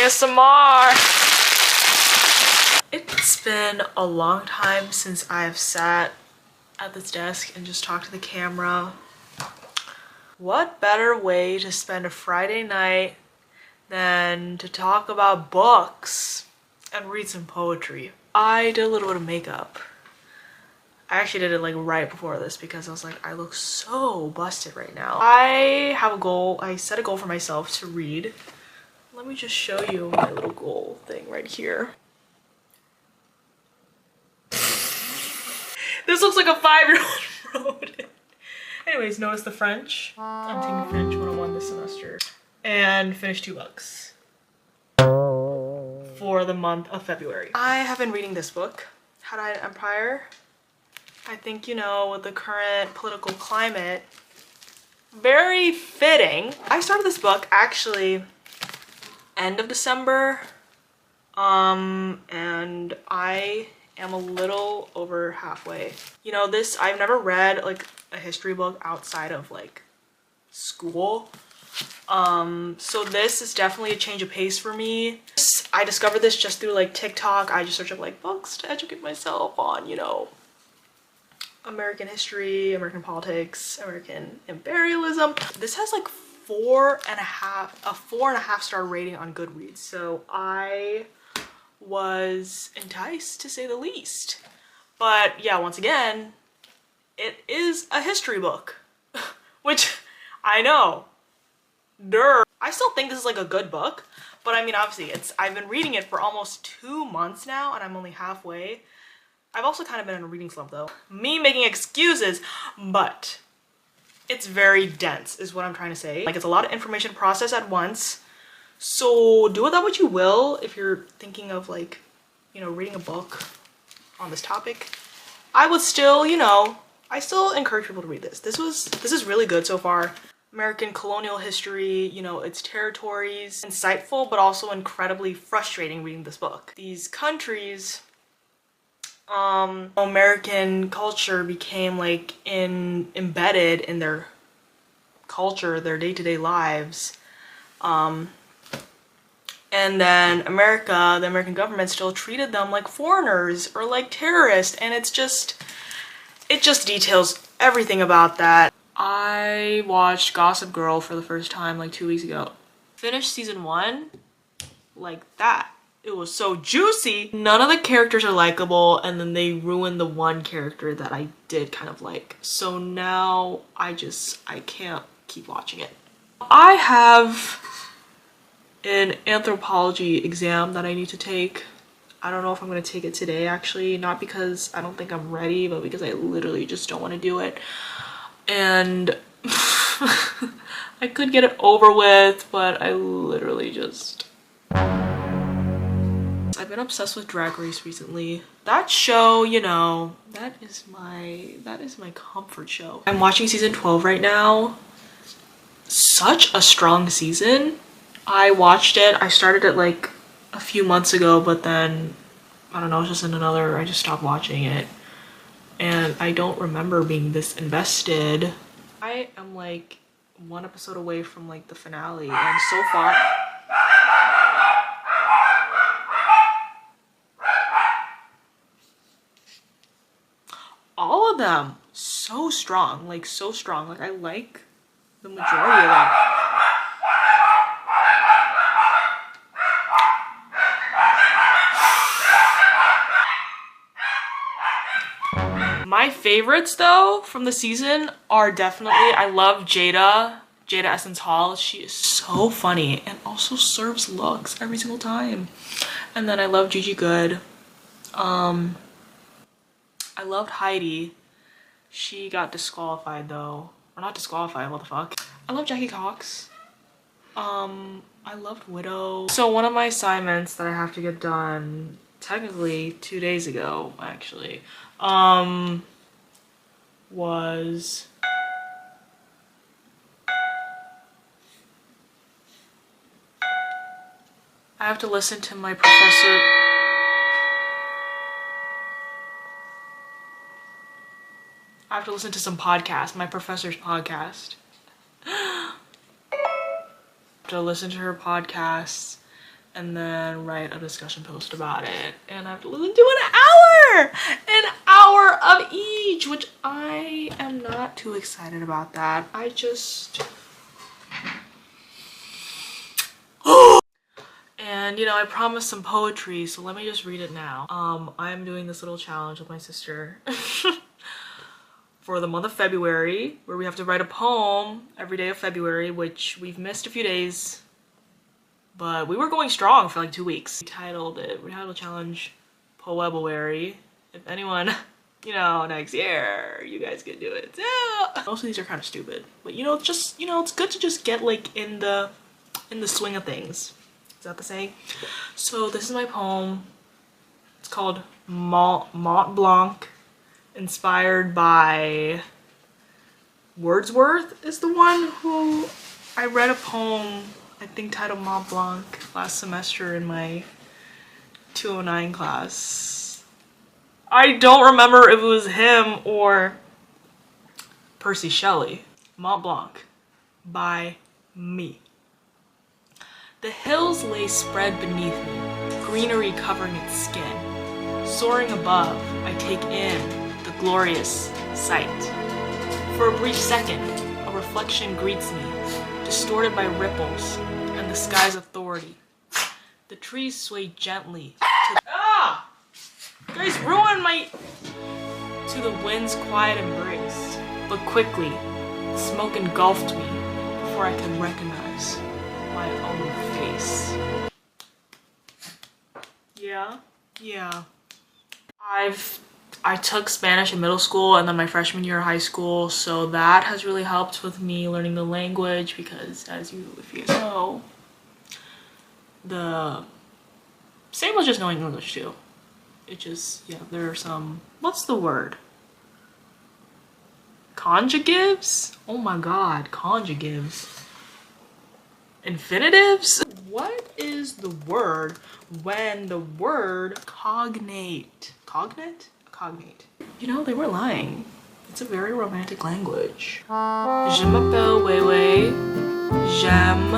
ASMR. It's been a long time since I've sat at this desk and just talked to the camera. What better way to spend a Friday night than to talk about books and read some poetry? I did a little bit of makeup. I actually did it like right before this because I was like, I look so busted right now. I have a goal. I set a goal for myself to read. Let me just show you my little goal thing right here. This looks like a 5-year-old wrote it. Anyways, notice the French. I'm taking French 101 this semester. And finish 2 books for the month of February. I have been reading this book, How to Hide an Empire. I think, you know, with the current political climate, very fitting. I started this book actually end of December, and I am a little over halfway. You know, I've never read like a history book outside of like school. So this is definitely a change of pace for me. I discovered this just through like TikTok. I just searched up like books to educate myself on, you know, American history, American politics, American imperialism. This has like 4.5 star rating on Goodreads. So I was enticed to say the least. But yeah, once again, it is a history book, which I know, I still think this is like a good book, but I mean, obviously I've been reading it for almost 2 months now and I'm only halfway. I've also kind of been in a reading slump though. Me making excuses, but it's very dense is what I'm trying to say. Like, it's a lot of information to process at once. So do with that what you will if you're thinking of like, you know, reading a book on this topic. I would still, you know, I still encourage people to read this. This is really good so far. American colonial history, you know, its territories. Insightful, but also incredibly frustrating reading this book. These countries, American culture became like embedded in their culture, their day-to-day lives. And then the American government still treated them like foreigners or like terrorists, and it just details everything about that. I watched Gossip Girl for the first time like 2 weeks ago. Finished season 1 like that. It was so juicy. None of the characters are likable, and then they ruined the one character that I did kind of like. So now I can't keep watching it. I have an anthropology exam that I need to take. I don't know if I'm gonna take it today actually, not because I don't think I'm ready, but because I literally just don't want to do it. And I could get it over with, but I literally just... I've been obsessed with Drag Race recently. That show, you know, that is my comfort show. I'm watching season 12 right now. Such a strong season. I watched it. I started it like a few months ago, but then I don't know, it's just I just stopped watching it. And I don't remember being this invested. I am like 1 episode away from like the finale, and so far all of them so strong, like so strong. Like I like the majority of them. My favorites though from the season are definitely, I love Jada Essence Hall. She is so funny and also serves looks every single time. And then I love Gigi Good. I loved Heidi. She got disqualified though. Or not disqualified, what the fuck. I love Jackie Cox. I loved Widow. So one of my assignments that I have to get done, technically 2 days ago actually, was I have to listen to my professor. I have to listen to some podcast, my professor's podcast. To listen to her podcasts and then write a discussion post about it. And I have to listen to an hour of each, which I am not too excited about that. I just... And you know, I promised some poetry, so let me just read it now. I'm doing this little challenge with my sister for the month of February, where we have to write a poem every day of February, which we've missed a few days, but we were going strong for like 2 weeks. We titled challenge Poebuary. If anyone, you know, next year, you guys can do it too. Most of these are kind of stupid, but you know, just, you know, it's good to just get like in the swing of things. Is that the saying? So this is my poem. It's called Mont Blanc, inspired by Wordsworth is the one who I read a poem, I think titled Mont Blanc, last semester in my 209 class. I don't remember if it was him or Percy Shelley. Mont Blanc by me. The hills lay spread beneath me, greenery covering its skin. Soaring above, I take in the glorious sight. For a brief second, a reflection greets me, distorted by ripples and the sky's authority. The trees sway gently to You guys ruined my... to the wind's quiet embrace. But quickly, the smoke engulfed me before I could recognize my own face. Yeah. I took Spanish in middle school and then my freshman year of high school, so that has really helped with me learning the language because, if you guys know, the same with just knowing English too. It just, yeah, there are some, what's the word? Conjugatives? Oh my god, conjugatives. Infinitives? What is the word when the word cognate? Cognate? Cognate. You know, they were lying. It's a very romantic language. Je m'appelle Weiwei. J'aime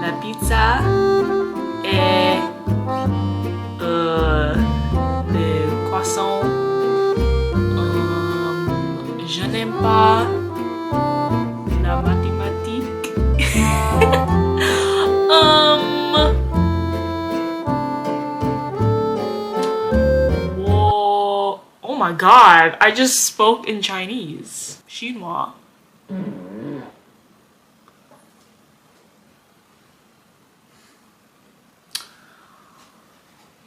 la pizza et les croissants. Je n'aime pas la mathématique. Whoa. Oh my god, I just spoke in Chinese. Xinhua.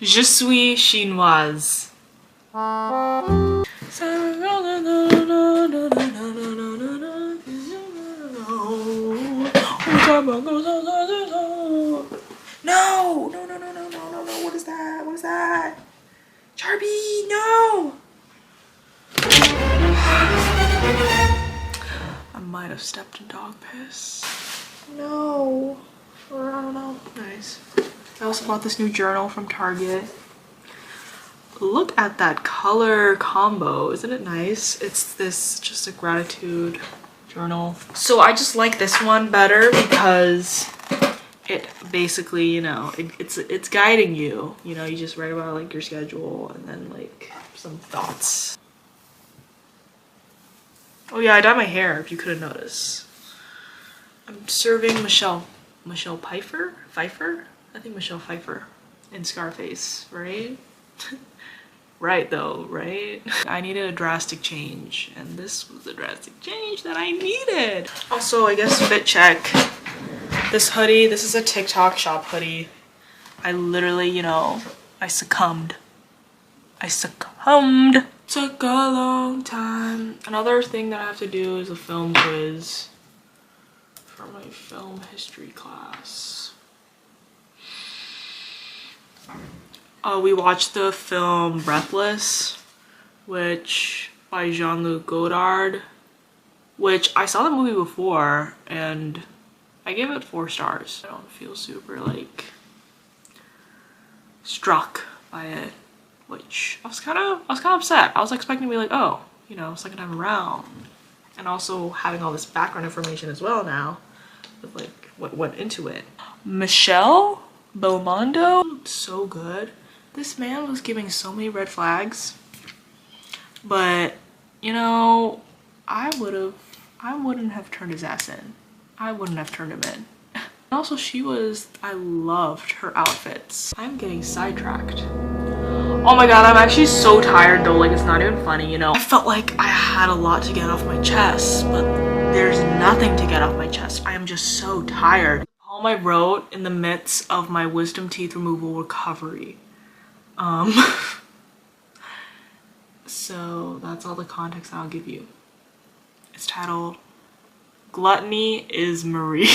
Je suis chinoise. No, what is that? What is that? Charby, no! I might have stepped in dog piss. No. Or I don't know. Nice. I also bought this new journal from Target. Look at that color combo. Isn't it nice? It's this just a gratitude journal. So I just like this one better because it basically, you know, it's guiding you. You know, you just write about like your schedule and then like some thoughts. Oh yeah, I dyed my hair if you couldn't notice. I'm serving Michelle Pfeiffer? I think Michelle Pfeiffer in Scarface, right? Right though, right? I needed a drastic change and this was the drastic change that I needed. Also, I guess fit check. This hoodie, this is a TikTok shop hoodie. I literally, you know, I succumbed. Took a long time. Another thing that I have to do is a film quiz for my film history class. We watched the film Breathless, which by Jean-Luc Godard, which I saw the movie before and I gave it 4 stars. I don't feel super like struck by it, which I was kind of upset. I was expecting to be like, oh, you know, second time around, and also having all this background information as well now with like what went into it. Michelle Beaumondo, so good. This man was giving so many red flags, but you know, I wouldn't have turned his ass in. I wouldn't have turned him in. Also, I loved her outfits. I'm getting sidetracked. Oh my god, I'm actually so tired though, like it's not even funny, you know? I felt like I had a lot to get off my chest, but there's nothing to get off my chest. I am just so tired. The poem I wrote in the midst of my wisdom teeth removal recovery. So that's all the context I'll give you. It's titled, Gluttony is Marie.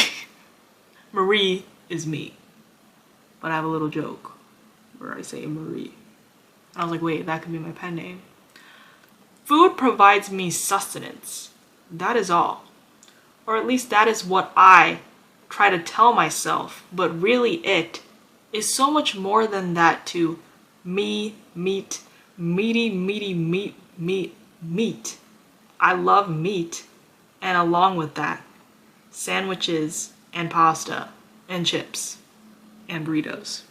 Marie is me. But I have a little joke where I say Marie. And I was like, wait, that could be my pen name. Food provides me sustenance. That is all. Or at least that is what I try to tell myself. But really it is so much more than that to me, meat, meaty, meat. I love meat. And along with that, sandwiches and pasta and chips and burritos.